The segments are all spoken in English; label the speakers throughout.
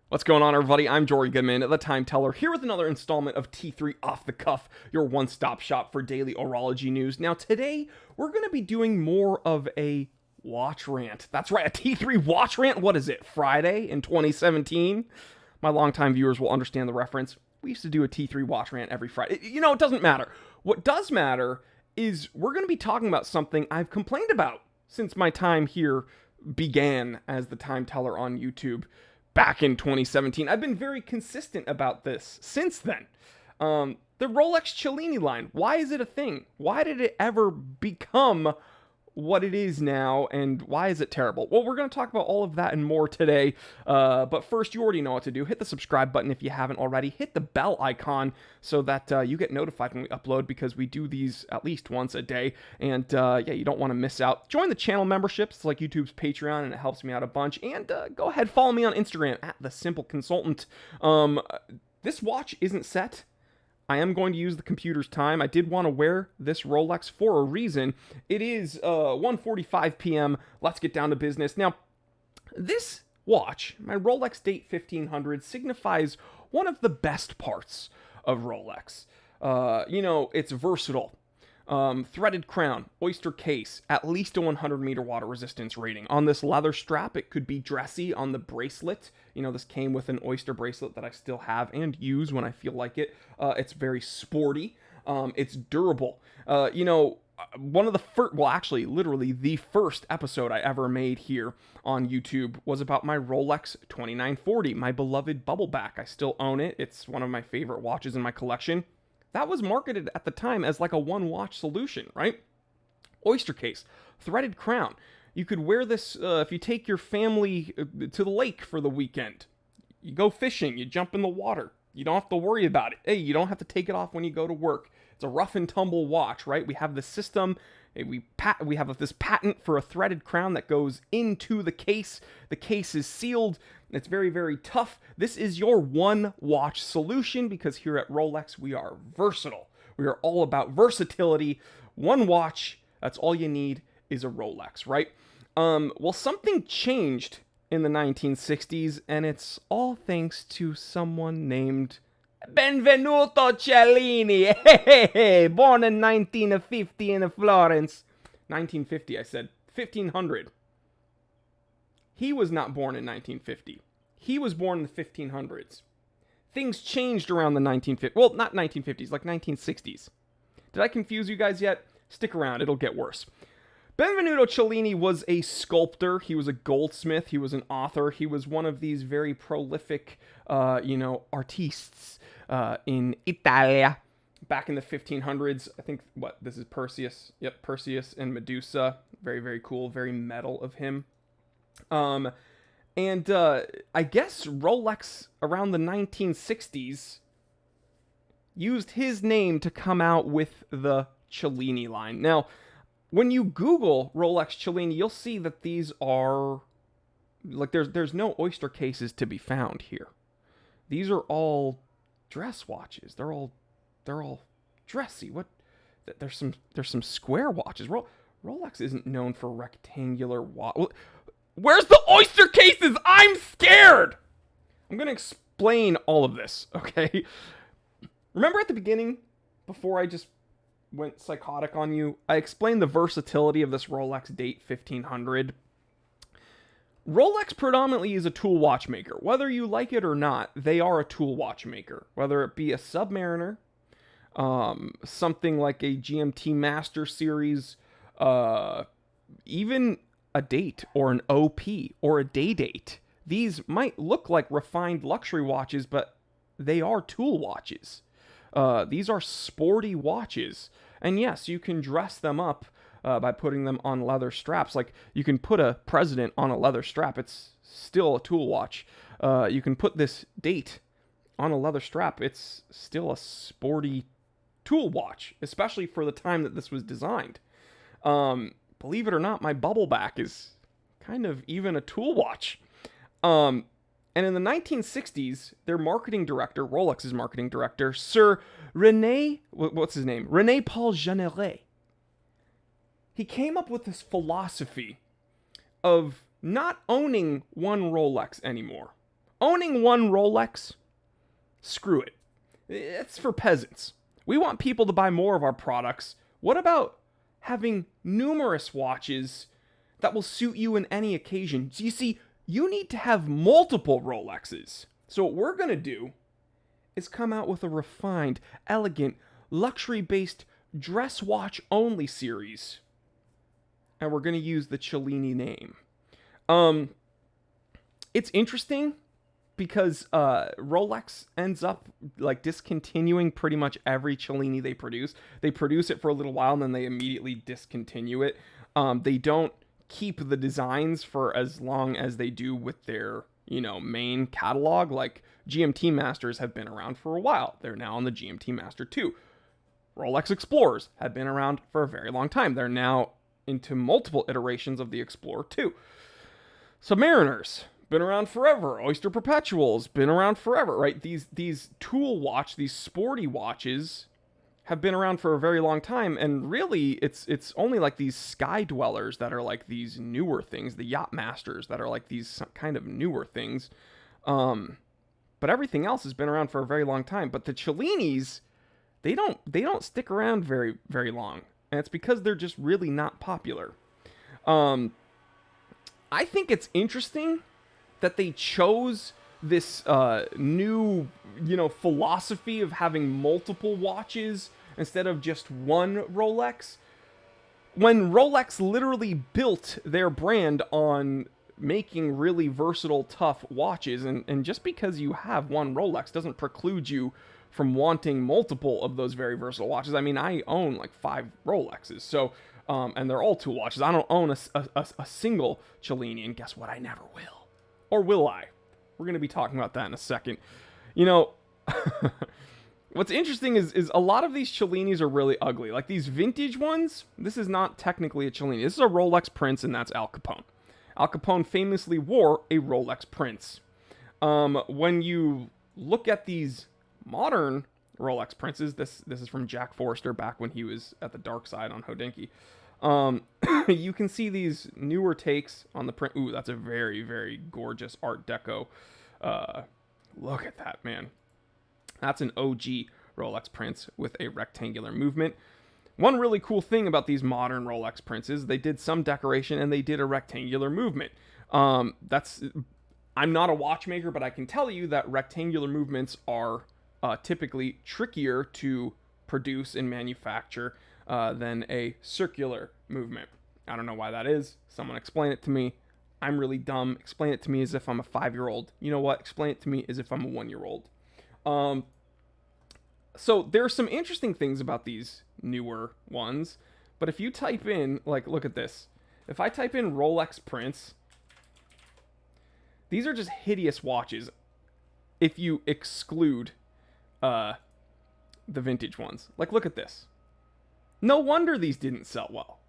Speaker 1: What's going on, everybody? I'm Jory Goodman, the Time Teller, here with another installment of T3 Off the Cuff, your one-stop shop for daily horology news. Now, today, we're going to be doing more of a watch rant. That's right, a T3 watch rant. What is it, Friday in 2017? My longtime viewers will understand the reference. We used to do a T3 watch rant every Friday. You know, it doesn't matter. What does matter is we're going to be talking about something I've complained about since my time here began as the Time Teller on YouTube. Back in 2017. I've been very consistent about this since then. The Rolex Cellini line. Why is it a thing? Why did it ever become what it is now, and why is it terrible? Well, we're going to talk about all of that and more today. But first, you already know what to do. Hit the subscribe button if you haven't already. Hit the bell icon so that you get notified when we upload, because we do these at least once a day. And yeah, you don't want to miss out. Join the channel memberships. It's like YouTube's Patreon, and it helps me out a bunch. And go ahead, follow me on Instagram at The Simple Consultant. This watch isn't set. I am going to use the computer's time. I did want to wear this Rolex for a reason. It is 1:45 p.m. Let's get down to business. Now, this watch, my Rolex Date 1500, signifies one of the best parts of Rolex. You know, it's versatile. Threaded crown, oyster case, at least a 100-meter water resistance rating. On this leather strap, it could be dressy. On the bracelet, you know, this came with an oyster bracelet that I still have and use when I feel like it. It's very sporty. It's durable. You know, one of the first, well, actually, literally the first episode I ever made here on YouTube was about my Rolex 2940, my beloved bubbleback. I still own it. It's one of my favorite watches in my collection. That was marketed at the time as like a one-watch solution, right? Oyster case, threaded crown. You could wear this if you take your family to the lake for the weekend. You go fishing, you jump in the water. You don't have to worry about it. Hey, you don't have to take it off when you go to work. It's a rough and tumble watch, right? We have the system. We have this patent for a threaded crown that goes into the case. The case is sealed. It's very, very tough. This is your one watch solution, because here at Rolex, we are versatile. We are all about versatility. One watch, that's all you need, is a Rolex, right? Well, something changed in the 1960s, and it's all thanks to someone named Benvenuto Cellini. Hey, born in 1950 in Florence. 1950, I said. 1500. He was not born in 1950. He was born in the 1500s. Things changed around the 1950s. Well, not 1950s, like 1960s. Did I confuse you guys yet? Stick around, it'll get worse. Benvenuto Cellini was a sculptor. He was a goldsmith. He was an author. He was one of these very prolific, artistes in Italia back in the 1500s. I think, this is Perseus. Yep, Perseus and Medusa. Very, very cool. Very metal of him. I guess Rolex around the 1960s used his name to come out with the Cellini line. Now, when you Google Rolex Cellini, you'll see that these are, like, there's no oyster cases to be found here. These are all dress watches. They're all dressy. There's some square watches. Rolex isn't known for rectangular watch. Where's the oyster cases? I'm scared! I'm going to explain all of this, okay? Remember at the beginning, before I just went psychotic on you, I explained the versatility of this Rolex Date 1500. Rolex predominantly is a tool watchmaker. Whether you like it or not, they are a tool watchmaker. Whether it be a Submariner, something like a GMT Master Series, even a Date or an OP or a Day Date. These might look like refined luxury watches, but they are tool watches. These are sporty watches. And yes, you can dress them up by putting them on leather straps. Like, you can put a president on a leather strap. It's still a tool watch. You can put this Date on a leather strap. It's still a sporty tool watch, especially for the time that this was designed. Believe it or not, my bubbleback is kind of even a tool watch. And in the 1960s, their marketing director, Rolex's marketing director, Sir René, what's his name? René Paul Jeanneret. He came up with this philosophy of not owning one Rolex anymore, Owning one Rolex, screw it. It's for peasants. We want people to buy more of our products. What about having numerous watches that will suit you in any occasion? So you see, you need to have multiple Rolexes. So what we're going to do is come out with a refined, elegant, luxury-based dress watch only series. And we're going to use the Cellini name. It's interesting because Rolex ends up like discontinuing pretty much every Cellini they produce. They produce it for a little while and then they immediately discontinue it. They don't keep the designs for as long as they do with their, main catalog. Like GMT Masters have been around for a while. They're now on the GMT Master 2. Rolex Explorers have been around for a very long time. They're now into multiple iterations of the Explorer 2. Submariners, been around forever. Oyster Perpetuals, been around forever, right? These tool watch, these sporty watches have been around for a very long time, and really it's only like these Sky Dwellers that are like these newer things, the Yacht Masters that are like these kind of newer things. But everything else has been around for a very long time. But the Cellinis, they don't stick around very, very long. And it's because they're just really not popular. I think it's interesting that they chose this new, philosophy of having multiple watches instead of just one Rolex. When Rolex literally built their brand on making really versatile, tough watches, and just because you have one Rolex doesn't preclude you from wanting multiple of those very versatile watches. I mean, I own like 5 Rolexes, so and they're all tool watches. I don't own a single Cellini, and guess what? I never will. Or will I? We're going to be talking about that in a second. What's interesting is a lot of these Cellinis are really ugly. Like these vintage ones, this is not technically a Cellini. This is a Rolex Prince, and that's Al Capone. Al Capone famously wore a Rolex Prince. When you look at these modern Rolex Princes, this is from Jack Forrester back when he was at the dark side on Hodinkee. You can see these newer takes on the print. Ooh, that's a very, very gorgeous Art Deco. Look at that, man. That's an OG Rolex Prince with a rectangular movement. One really cool thing about these modern Rolex Princes, they did some decoration and they did a rectangular movement. I'm not a watchmaker, but I can tell you that rectangular movements are typically trickier to produce and manufacture than a circular movement. I don't know why that is. Someone explain it to me. I'm really dumb. Explain it to me as if I'm a 5-year-old. You know what? Explain it to me as if I'm a 1-year-old. So there are some interesting things about these newer ones, but if you type in, like, look at this. If I type in Rolex Prince, these are just hideous watches if you exclude the vintage ones. Like, look at this. No wonder these didn't sell well.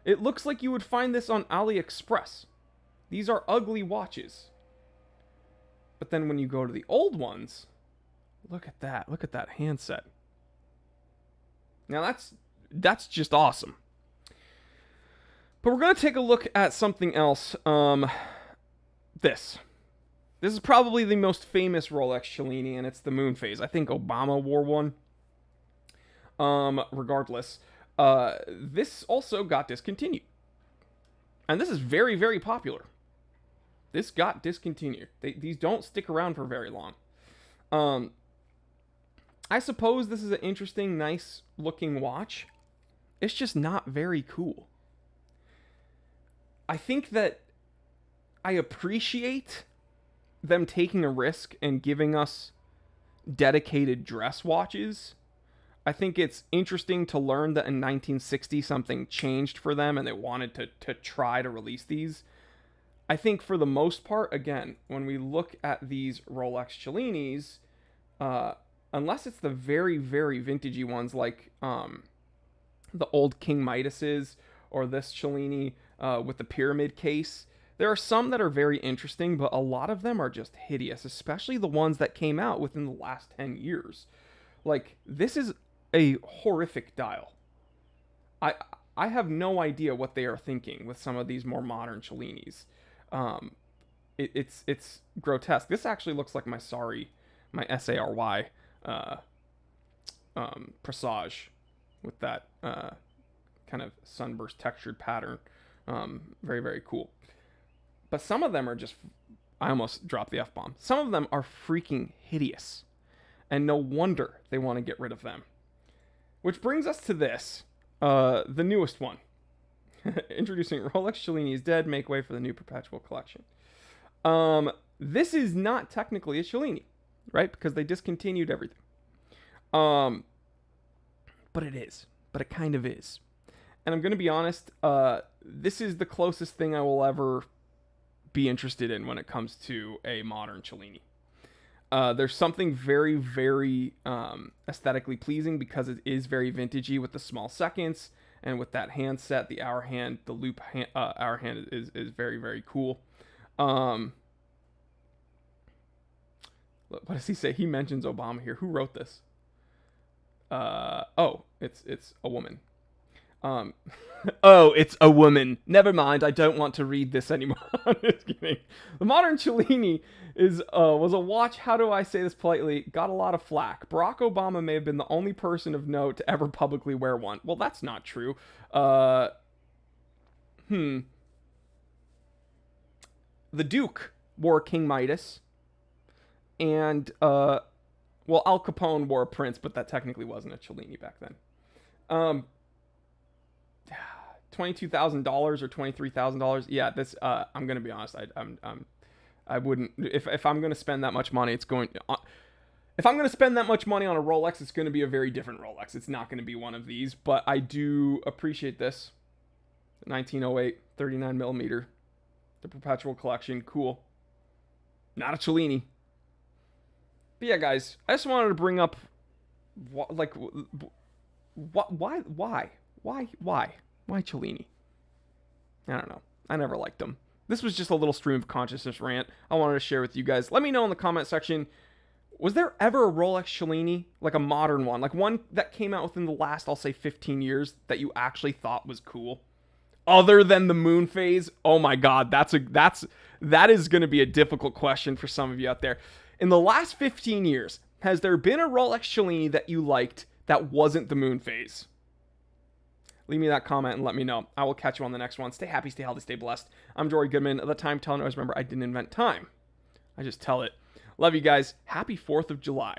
Speaker 1: It looks like you would find this on AliExpress. These are ugly watches. But then when you go to the old ones, look at that. Look at that handset. Now that's just awesome. But we're going to take a look at something else. This is probably the most famous Rolex Cellini, and it's the moon phase. I think Obama wore one. Regardless, this also got discontinued. And this is very, very popular. This got discontinued. These don't stick around for very long. I suppose this is an interesting, nice looking watch. It's just not very cool. I think that I appreciate them taking a risk and giving us dedicated dress watches. I think it's interesting to learn that in 1960 something changed for them and they wanted to try to release these. I think for the most part, again, when we look at these Rolex Cellinis, unless it's the very, very vintagey ones like the old King Midases or this Cellini with the pyramid case, there are some that are very interesting, but a lot of them are just hideous, especially the ones that came out within the last 10 years. Like, this is a horrific dial. I have no idea what they are thinking with some of these more modern Cellinis. it's grotesque. This actually looks like my SARY Presage with that kind of sunburst textured pattern. Very, very cool. But some of them are just, I almost dropped the F-bomb. Some of them are freaking hideous. And no wonder they want to get rid of them. Which brings us to this, the newest one. Introducing Rolex Cellini is dead, make way for the new Perpetual collection. This is not technically a Cellini, right? Because they discontinued everything. But it is. But it kind of is. And I'm going to be honest, this is the closest thing I will ever be interested in when it comes to a modern Cellini. There's something very, very aesthetically pleasing because it is very vintagey with the small seconds and with that hand set, the hour hand, the loop hour hand is very, very cool. What does he say? He mentions Obama here. Who wrote this? Oh, it's a woman. Oh, it's a woman. Never mind. I don't want to read this anymore. I'm just kidding. The modern Cellini was a watch. How do I say this politely? Got a lot of flack. Barack Obama may have been the only person of note to ever publicly wear one. Well, that's not true. The Duke wore King Midas, and well, Al Capone wore a Prince, but that technically wasn't a Cellini back then. $22,000 or $23,000. Yeah, this. I'm gonna be honest. I wouldn't. If I'm gonna spend that much money, if I'm gonna spend that much money on a Rolex, it's gonna be a very different Rolex. It's not gonna be one of these. But I do appreciate this. 1908, 39 millimeter, the Perpetual collection. Cool. Not a Cellini. But yeah, guys, I just wanted to bring up, why Cellini? I don't know. I never liked them. This was just a little stream of consciousness rant I wanted to share with you guys. Let me know in the comment section, was there ever a Rolex Cellini, like a modern one, like one that came out within the last, I'll say 15 years, that you actually thought was cool? Other than the moon phase? Oh my god, that is going to be a difficult question for some of you out there. In the last 15 years, has there been a Rolex Cellini that you liked that wasn't the moon phase? Leave me that comment and let me know. I will catch you on the next one. Stay happy, stay healthy, stay blessed. I'm Jory Goodman. At the time telling, always remember, I didn't invent time. I just tell it. Love you guys. Happy 4th of July.